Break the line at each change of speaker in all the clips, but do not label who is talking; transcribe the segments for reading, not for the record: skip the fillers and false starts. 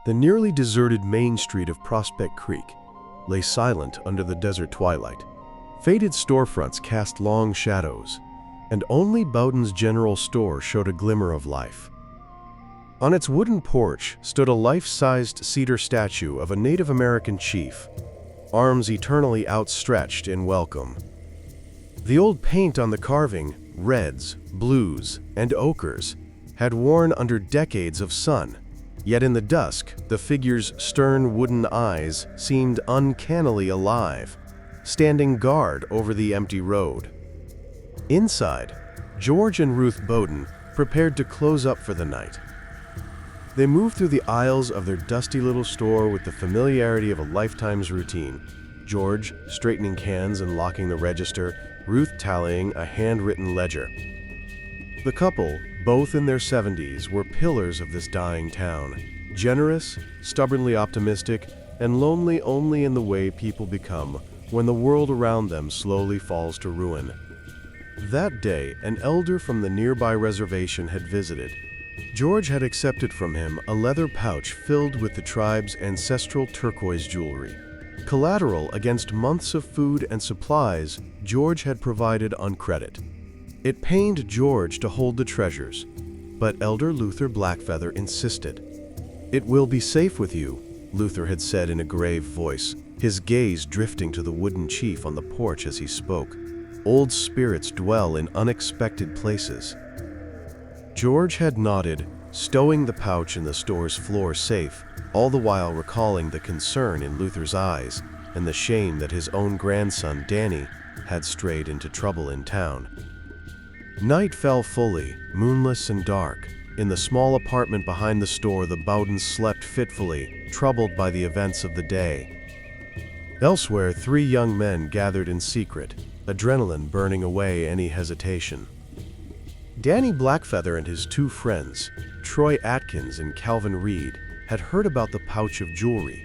The nearly deserted main street of Prospect Creek lay silent under the desert twilight. Faded storefronts cast long shadows, and only Bowden's general store showed a glimmer of life. On its wooden porch stood a life-sized cedar statue of a Native American chief, arms eternally outstretched in welcome. The old paint on the carving, reds, blues, and ochres, had worn under decades of sun. Yet in the dusk, the figure's stern wooden eyes seemed uncannily alive, standing guard over the empty road. Inside, George and Ruth Bowden prepared to close up for the night. They moved through the aisles of their dusty little store with the familiarity of a lifetime's routine. George straightening cans and locking the register, Ruth tallying a handwritten ledger. The couple, both in their 70s, were pillars of this dying town, generous, stubbornly optimistic, and lonely only in the way people become when the world around them slowly falls to ruin. That day, an elder from the nearby reservation had visited. George had accepted from him a leather pouch filled with the tribe's ancestral turquoise jewelry. Collateral against months of food and supplies George had provided on credit. It pained George to hold the treasures, but Elder Luther Blackfeather insisted. "It will be safe with you," Luther had said in a grave voice, his gaze drifting to the wooden chief on the porch as he spoke. "Old spirits dwell in unexpected places." George had nodded, stowing the pouch in the store's floor safe, all the while recalling the concern in Luther's eyes and the shame that his own grandson, Danny, had strayed into trouble in town. Night fell fully, moonless and dark. In the small apartment behind the store, the Bowdens slept fitfully, troubled by the events of the day. Elsewhere, 3 young men gathered in secret, adrenaline burning away any hesitation. Danny Blackfeather and his 2 friends, Troy Atkins and Calvin Reed, had heard about the pouch of jewelry.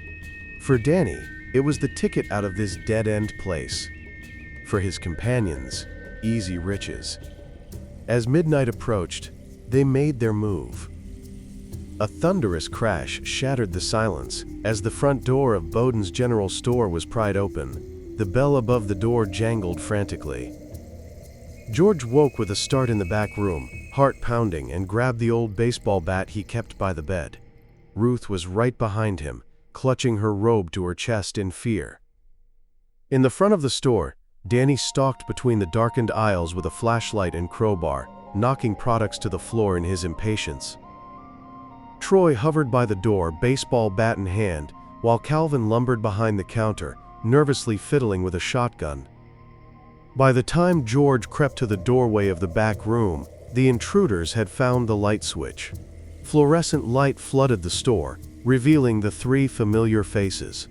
For Danny, it was the ticket out of this dead-end place. For his companions, easy riches. As midnight approached, they made their move. A thunderous crash shattered the silence as the front door of Bowden's general store was pried open. The bell above the door jangled frantically. George woke with a start in the back room, heart pounding, and grabbed the old baseball bat he kept by the bed. Ruth was right behind him, clutching her robe to her chest in fear. In the front of the store, Danny stalked between the darkened aisles with a flashlight and crowbar, knocking products to the floor in his impatience. Troy hovered by the door, baseball bat in hand, while Calvin lumbered behind the counter, nervously fiddling with a shotgun. By the time George crept to the doorway of the back room, the intruders had found the light switch. Fluorescent light flooded the store, revealing the 3 familiar faces.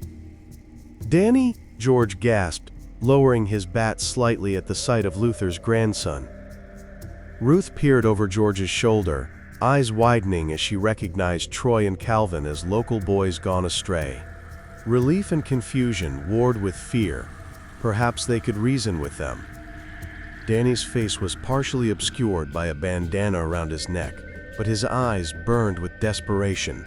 "Danny?" George gasped, lowering his bat slightly at the sight of Luther's grandson. Ruth peered over George's shoulder, eyes widening as she recognized Troy and Calvin as local boys gone astray. Relief and confusion warred with fear. Perhaps they could reason with them. Danny's face was partially obscured by a bandana around his neck, but his eyes burned with desperation.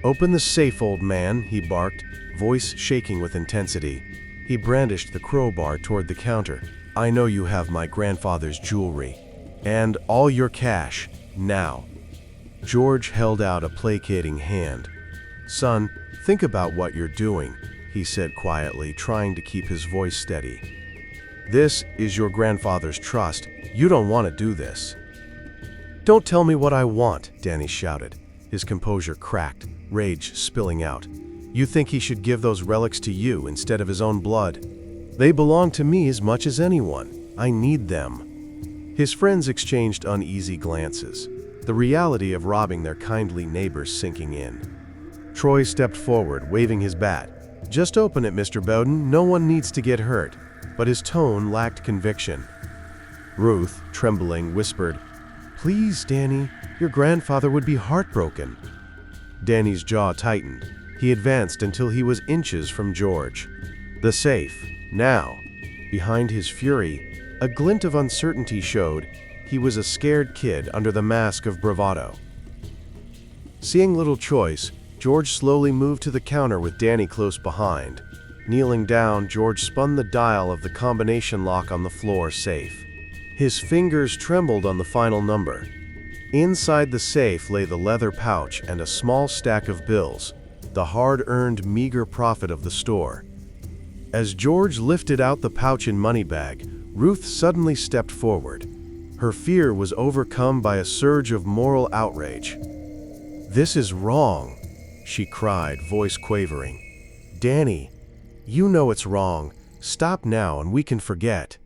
"Open the safe, old man," he barked, voice shaking with intensity. He brandished the crowbar toward the counter. "I know you have my grandfather's jewelry. And all your cash, now." George held out a placating hand. "Son, think about what you're doing," he said quietly, trying to keep his voice steady. "This is your grandfather's trust. You don't want to do this." "Don't tell me what I want," Danny shouted. His composure cracked, rage spilling out. "You think he should give those relics to you instead of his own blood? They belong to me as much as anyone. I need them." His friends exchanged uneasy glances, the reality of robbing their kindly neighbors sinking in. Troy stepped forward, waving his bat. "Just open it, Mr. Bowden. No one needs to get hurt." But his tone lacked conviction. Ruth, trembling, whispered, "Please, Danny, your grandfather would be heartbroken." Danny's jaw tightened. He advanced until he was inches from George. "The safe, now." Behind his fury, a glint of uncertainty showed he was a scared kid under the mask of bravado. Seeing little choice, George slowly moved to the counter with Danny close behind. Kneeling down, George spun the dial of the combination lock on the floor safe. His fingers trembled on the final number. Inside the safe lay the leather pouch and a small stack of bills, the hard-earned meager profit of the store. As George lifted out the pouch and money bag, Ruth suddenly stepped forward. Her fear was overcome by a surge of moral outrage. "This is wrong," she cried, voice quavering. "Danny, you know it's wrong. Stop now and we can forget."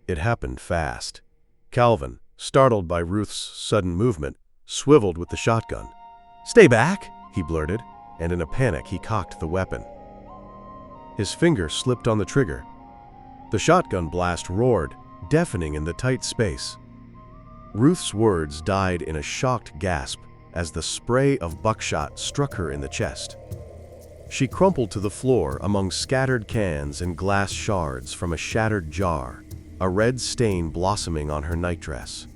It happened fast. Calvin, startled by Ruth's sudden movement, swiveled with the shotgun. "Stay back," he blurted, and in a panic he cocked the weapon. His finger slipped on the trigger. The shotgun blast roared, deafening in the tight space. Ruth's words died in a shocked gasp as the spray of buckshot struck her in the chest. She crumpled to the floor among scattered cans and glass shards from a shattered jar, a red stain blossoming on her nightdress.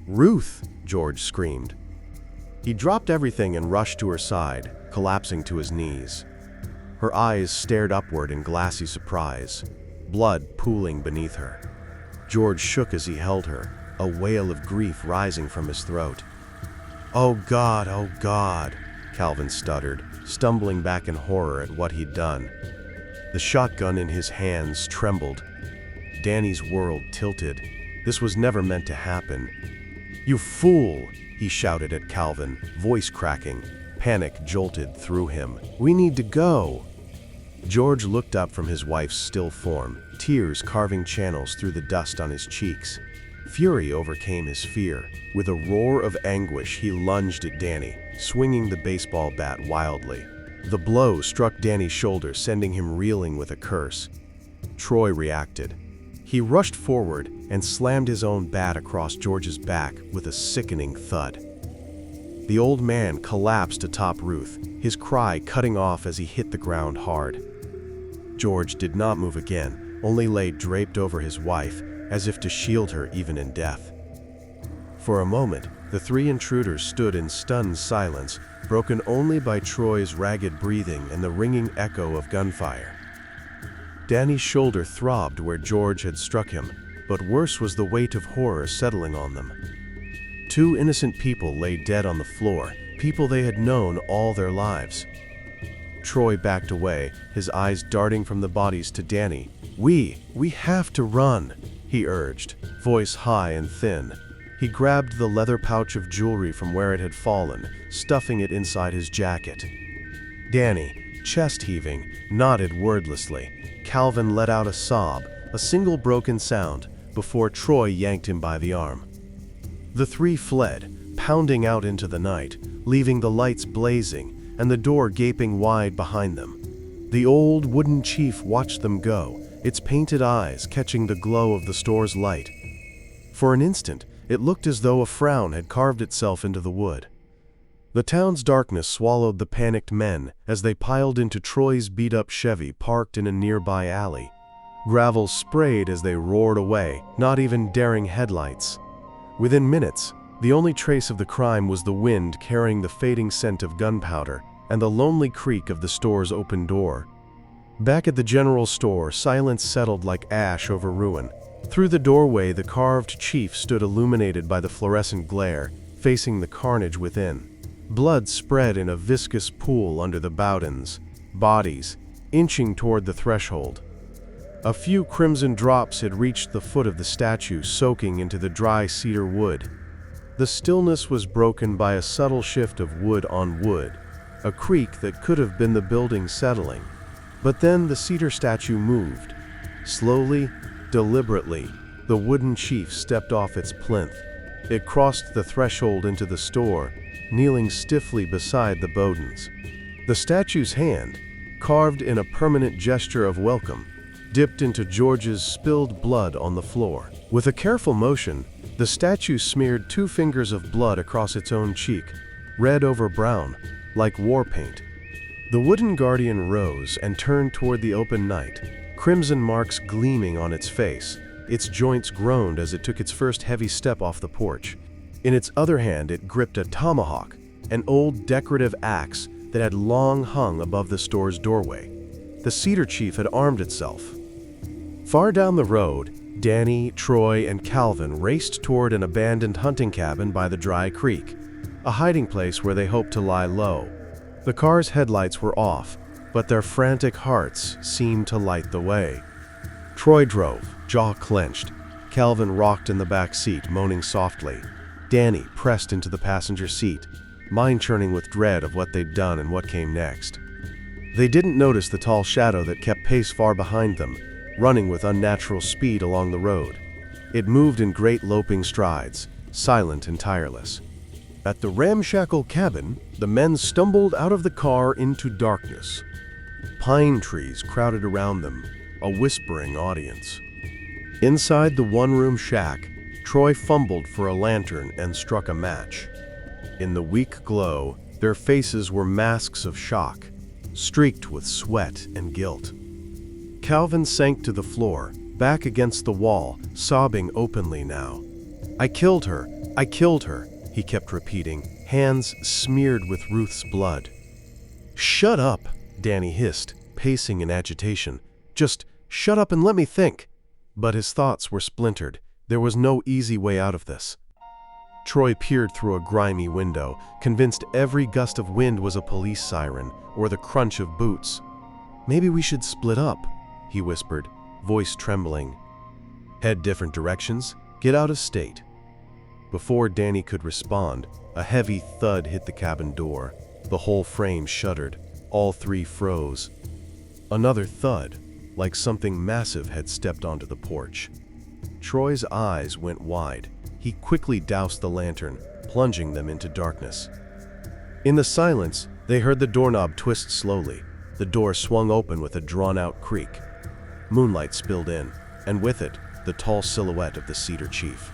"Ruth!" George screamed. He dropped everything and rushed to her side, collapsing to his knees. Her eyes stared upward in glassy surprise, blood pooling beneath her. George shook as he held her, a wail of grief rising from his throat. Oh God," Calvin stuttered, stumbling back in horror at what he'd done. The shotgun in his hands trembled. Danny's world tilted. This was never meant to happen. "You fool!" he shouted at Calvin, voice cracking. Panic jolted through him. "We need to go!" George looked up from his wife's still form, tears carving channels through the dust on his cheeks. Fury overcame his fear. With a roar of anguish, he lunged at Danny, swinging the baseball bat wildly. The blow struck Danny's shoulder, sending him reeling with a curse. Troy reacted. He rushed forward and slammed his own bat across George's back with a sickening thud. The old man collapsed atop Ruth, his cry cutting off as he hit the ground hard. George did not move again, only lay draped over his wife, as if to shield her even in death. For a moment, the three intruders stood in stunned silence, broken only by Troy's ragged breathing and the ringing echo of gunfire. Danny's shoulder throbbed where George had struck him, but worse was the weight of horror settling on them. Two innocent people lay dead on the floor, people they had known all their lives. Troy backed away, his eyes darting from the bodies to Danny. We have to run," he urged, voice high and thin. He grabbed the leather pouch of jewelry from where it had fallen, stuffing it inside his jacket. Danny, chest heaving, nodded wordlessly. Calvin let out a sob, a single broken sound, before Troy yanked him by the arm. The three fled, pounding out into the night, leaving the lights blazing and the door gaping wide behind them. The old wooden chief watched them go, its painted eyes catching the glow of the store's light. For an instant, it looked as though a frown had carved itself into the wood. The town's darkness swallowed the panicked men as they piled into Troy's beat-up Chevy parked in a nearby alley. Gravel sprayed as they roared away, not even daring headlights. Within minutes, the only trace of the crime was the wind carrying the fading scent of gunpowder and the lonely creak of the store's open door. Back at the general store, silence settled like ash over ruin. Through the doorway, the carved chief stood illuminated by the fluorescent glare, facing the carnage within. Blood spread in a viscous pool under the Bowdens, bodies, inching toward the threshold. A few crimson drops had reached the foot of the statue, soaking into the dry cedar wood. The stillness was broken by a subtle shift of wood on wood, a creak that could have been the building settling. But then the cedar statue moved. Slowly, deliberately, the wooden chief stepped off its plinth. It crossed the threshold into the store, kneeling stiffly beside the Bowdens. The statue's hand, carved in a permanent gesture of welcome, dipped into George's spilled blood on the floor. With a careful motion, the statue smeared 2 fingers of blood across its own cheek, red over brown, like war paint. The wooden guardian rose and turned toward the open night, crimson marks gleaming on its face. Its joints groaned as it took its first heavy step off the porch. In its other hand, it gripped a tomahawk, an old decorative axe that had long hung above the store's doorway. The Cedar Chief had armed itself. Far down the road, Danny, Troy, and Calvin raced toward an abandoned hunting cabin by the dry creek, a hiding place where they hoped to lie low. The car's headlights were off, but their frantic hearts seemed to light the way. Troy drove, jaw clenched. Calvin rocked in the back seat, moaning softly. Danny pressed into the passenger seat, mind churning with dread of what they'd done and what came next. They didn't notice the tall shadow that kept pace far behind them, running with unnatural speed along the road. It moved in great loping strides, silent and tireless. At the ramshackle cabin, the men stumbled out of the car into darkness. Pine trees crowded around them, a whispering audience. Inside the one-room shack, Troy fumbled for a lantern and struck a match. In the weak glow, their faces were masks of shock, streaked with sweat and guilt. Calvin sank to the floor, back against the wall, sobbing openly now. I killed her, he kept repeating, hands smeared with Ruth's blood. Shut up, Danny hissed, pacing in agitation. Just shut up and let me think. But his thoughts were splintered. There was no easy way out of this. Troy peered through a grimy window, convinced every gust of wind was a police siren or the crunch of boots. Maybe we should split up, he whispered, voice trembling. Head different directions, get out of state. Before Danny could respond, a heavy thud hit the cabin door. The whole frame shuddered. All three froze. Another thud, like something massive had stepped onto the porch. Troy's eyes went wide. He quickly doused the lantern, plunging them into darkness. In the silence, they heard the doorknob twist slowly. The door swung open with a drawn-out creak. Moonlight spilled in, and with it, the tall silhouette of the Cedar Chief.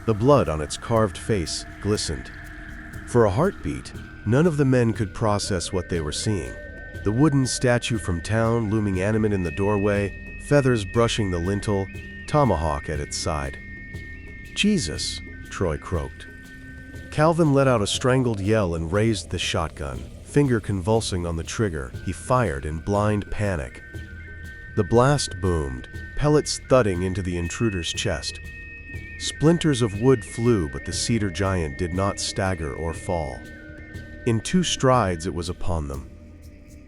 The blood on its carved face glistened. For a heartbeat, none of the men could process what they were seeing. The wooden statue from town looming animate in the doorway, feathers brushing the lintel, tomahawk at its side. Jesus, Troy croaked. Calvin let out a strangled yell and raised the shotgun, finger convulsing on the trigger. He fired in blind panic. The blast boomed, pellets thudding into the intruder's chest. Splinters of wood flew, but the cedar giant did not stagger or fall. In 2 strides, it was upon them.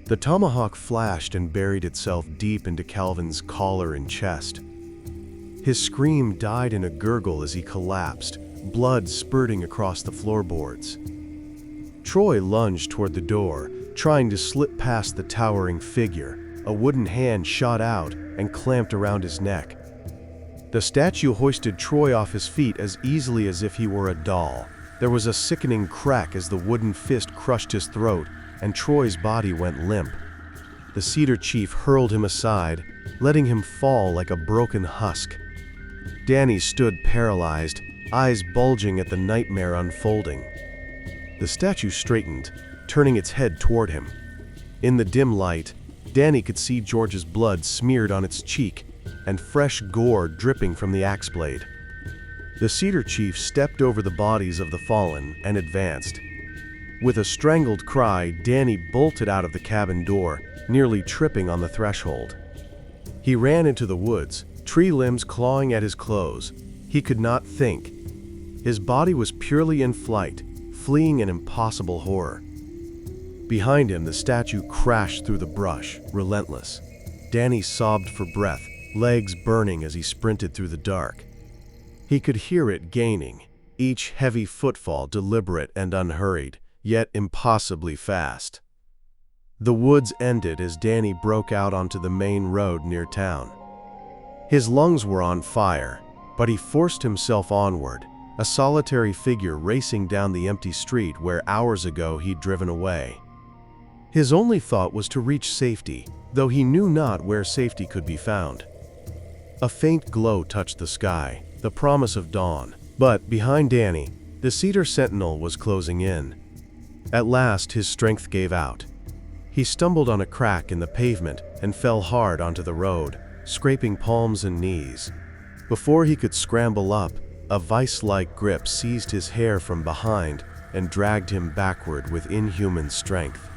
The tomahawk flashed and buried itself deep into Calvin's collar and chest. His scream died in a gurgle as he collapsed, blood spurting across the floorboards. Troy lunged toward the door, trying to slip past the towering figure. A wooden hand shot out and clamped around his neck. The statue hoisted Troy off his feet as easily as if he were a doll. There was a sickening crack as the wooden fist crushed his throat, and Troy's body went limp. The Cedar Chief hurled him aside, letting him fall like a broken husk. Danny stood paralyzed, eyes bulging at the nightmare unfolding. The statue straightened, turning its head toward him. In the dim light, Danny could see George's blood smeared on its cheek and fresh gore dripping from the axe blade. The Cedar Chief stepped over the bodies of the fallen and advanced. With a strangled cry, Danny bolted out of the cabin door, nearly tripping on the threshold. He ran into the woods, tree limbs clawing at his clothes. He could not think. His body was purely in flight, fleeing an impossible horror. Behind him, the statue crashed through the brush, relentless. Danny sobbed for breath, legs burning as he sprinted through the dark. He could hear it gaining, each heavy footfall deliberate and unhurried, yet impossibly fast. The woods ended as Danny broke out onto the main road near town. His lungs were on fire, but he forced himself onward, a solitary figure racing down the empty street where hours ago he'd driven away. His only thought was to reach safety, though he knew not where safety could be found. A faint glow touched the sky, the promise of dawn, but behind Danny, the Cedar Sentinel was closing in. At last, his strength gave out. He stumbled on a crack in the pavement and fell hard onto the road, scraping palms and knees. Before he could scramble up, a vice-like grip seized his hair from behind and dragged him backward with inhuman strength.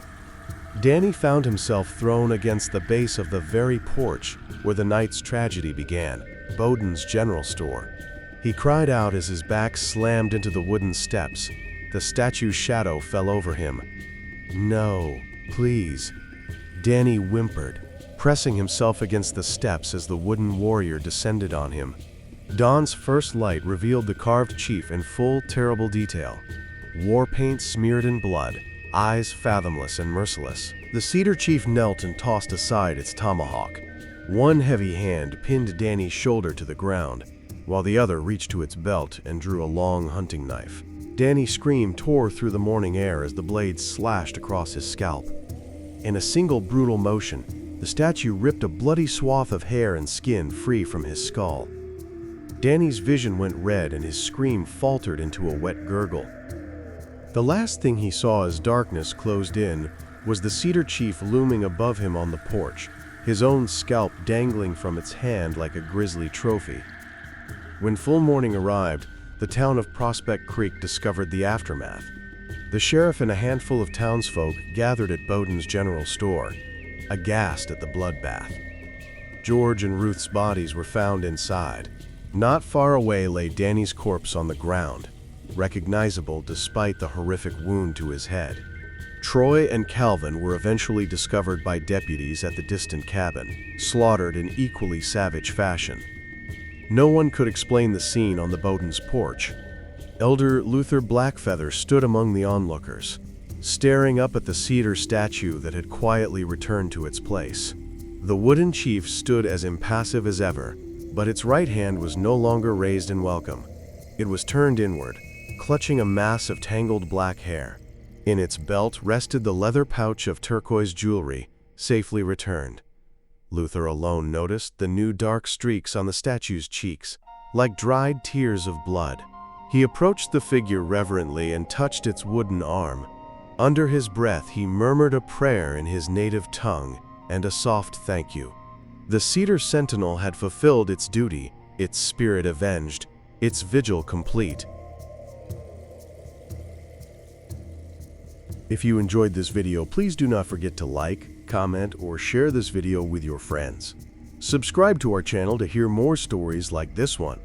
Danny found himself thrown against the base of the very porch where the night's tragedy began, Bowden's general store. He cried out as his back slammed into the wooden steps. The statue's shadow fell over him. "No, please," Danny whimpered, pressing himself against the steps as the wooden warrior descended on him. Dawn's first light revealed the carved chief in full, terrible detail. War paint smeared in blood, eyes fathomless and merciless. The Cedar chief knelt and tossed aside its tomahawk. One heavy hand pinned Danny's shoulder to the ground, while the other reached to its belt and drew a long hunting knife. Danny's scream tore through the morning air as the blade slashed across his scalp. In a single brutal motion, the statue ripped a bloody swath of hair and skin free from his skull. Danny's vision went red and his scream faltered into a wet gurgle. The last thing he saw as darkness closed in was the Cedar chief looming above him on the porch, his own scalp dangling from its hand like a grisly trophy. When full morning arrived, the town of Prospect Creek discovered the aftermath. The sheriff and a handful of townsfolk gathered at Bowden's general store, aghast at the bloodbath. George and Ruth's bodies were found inside. Not far away lay Danny's corpse on the ground, recognizable despite the horrific wound to his head. Troy and Calvin were eventually discovered by deputies at the distant cabin, slaughtered in equally savage fashion. No one could explain the scene on the Bowden's porch. Elder Luther Blackfeather stood among the onlookers, staring up at the cedar statue that had quietly returned to its place. The wooden chief stood as impassive as ever, but its right hand was no longer raised in welcome. It was turned inward, clutching a mass of tangled black hair. In its belt rested the leather pouch of turquoise jewelry, safely returned. Luther alone noticed the new dark streaks on the statue's cheeks, like dried tears of blood. He approached the figure reverently and touched its wooden arm. Under his breath, he murmured a prayer in his native tongue and a soft thank you. The Cedar Sentinel had fulfilled its duty, its spirit avenged, its vigil complete. If you enjoyed this video, please do not forget to like, comment, or share this video with your friends. Subscribe to our channel to hear more stories like this one.